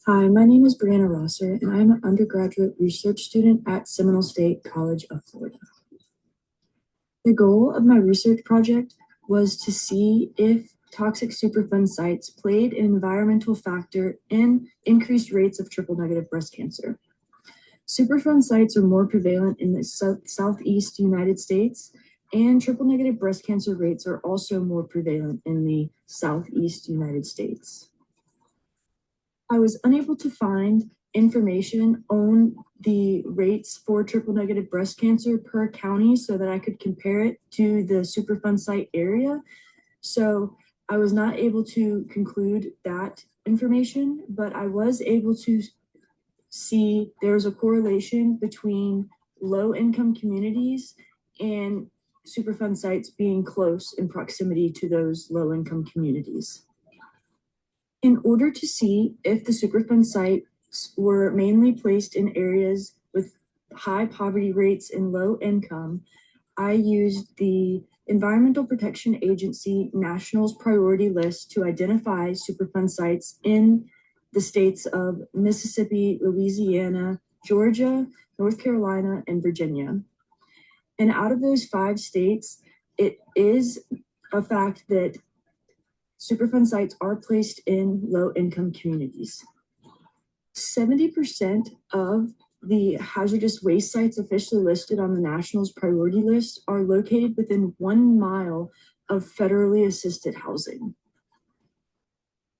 Hi, my name is Brianna Rosser, and I'm an undergraduate research student at Seminole State College of Florida. The goal of my research project was to see if toxic Superfund sites played an environmental factor in increased rates of triple-negative breast cancer. Superfund sites are more prevalent in the southeast United States, and triple-negative breast cancer rates are also more prevalent in the southeast United States. I was unable to find information on the rates for triple negative breast cancer per county so that I could compare it to the Superfund site area. So I was not able to conclude that information, but I was able to see there's a correlation between low income communities and Superfund sites being close in proximity to those low income communities. In order to see if the Superfund sites were mainly placed in areas with high poverty rates and low income, I used the Environmental Protection Agency Nationals Priority List to identify Superfund sites in the states of Mississippi, Louisiana, Georgia, North Carolina, and Virginia. And out of those 5 states, it is a fact that Superfund sites are placed in low-income communities. 70% of the hazardous waste sites officially listed on the Nationals priority list are located within 1 mile of federally assisted housing.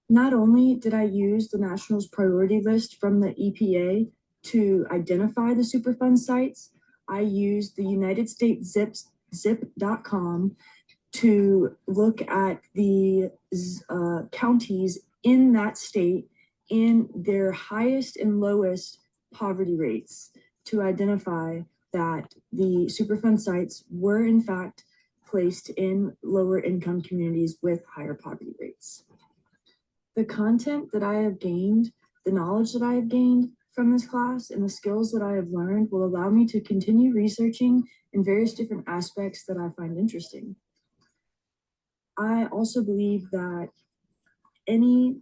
Not only did I use the Nationals priority list from the EPA to identify the Superfund sites, I used the United States zip.com to look at the counties in that state in their highest and lowest poverty rates to identify that the Superfund sites were in fact placed in lower income communities with higher poverty rates. The content that I have gained, the knowledge that I have gained from this class and the skills that I have learned will allow me to continue researching in various different aspects that I find interesting. I also believe that any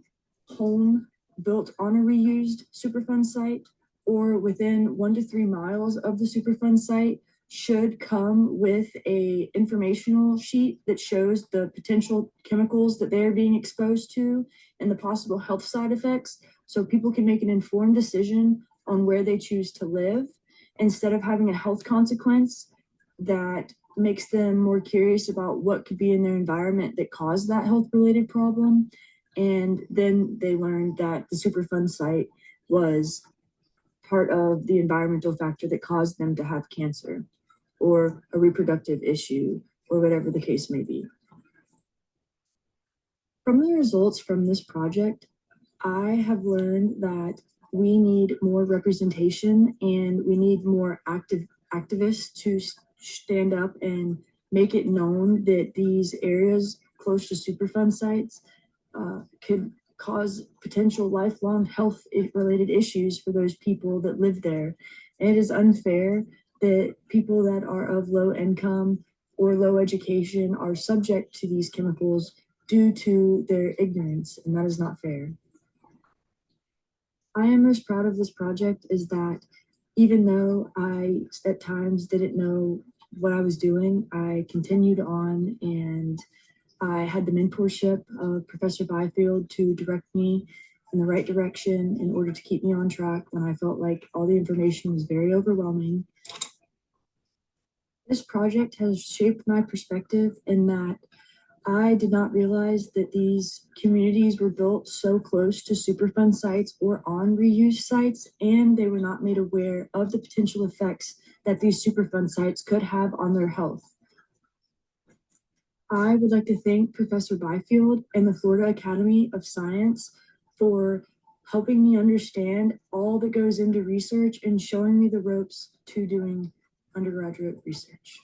home built on a reused Superfund site or within 1 to 3 miles of the Superfund site should come with a informational sheet that shows the potential chemicals that they are being exposed to and the possible health side effects, so people can make an informed decision on where they choose to live instead of having a health consequence that makes them more curious about what could be in their environment that caused that health related problem. And then they learned that the Superfund site was part of the environmental factor that caused them to have cancer or a reproductive issue or whatever the case may be. From the results from this project, I have learned that we need more representation and we need more activists to stand up and make it known that these areas close to Superfund sites could cause potential lifelong health related issues for those people that live there. And it is unfair that people that are of low income or low education are subject to these chemicals due to their ignorance, and that is not fair. I am most proud of this project is that even though I at times didn't know what I was doing, I continued on and I had the mentorship of Professor Byfield to direct me in the right direction in order to keep me on track when I felt like all the information was very overwhelming. This project has shaped my perspective in that I did not realize that these communities were built so close to Superfund sites or on reused sites, and they were not made aware of the potential effects that these Superfund sites could have on their health. I would like to thank Professor Byfield and the Florida Academy of Science for helping me understand all that goes into research and showing me the ropes to doing undergraduate research.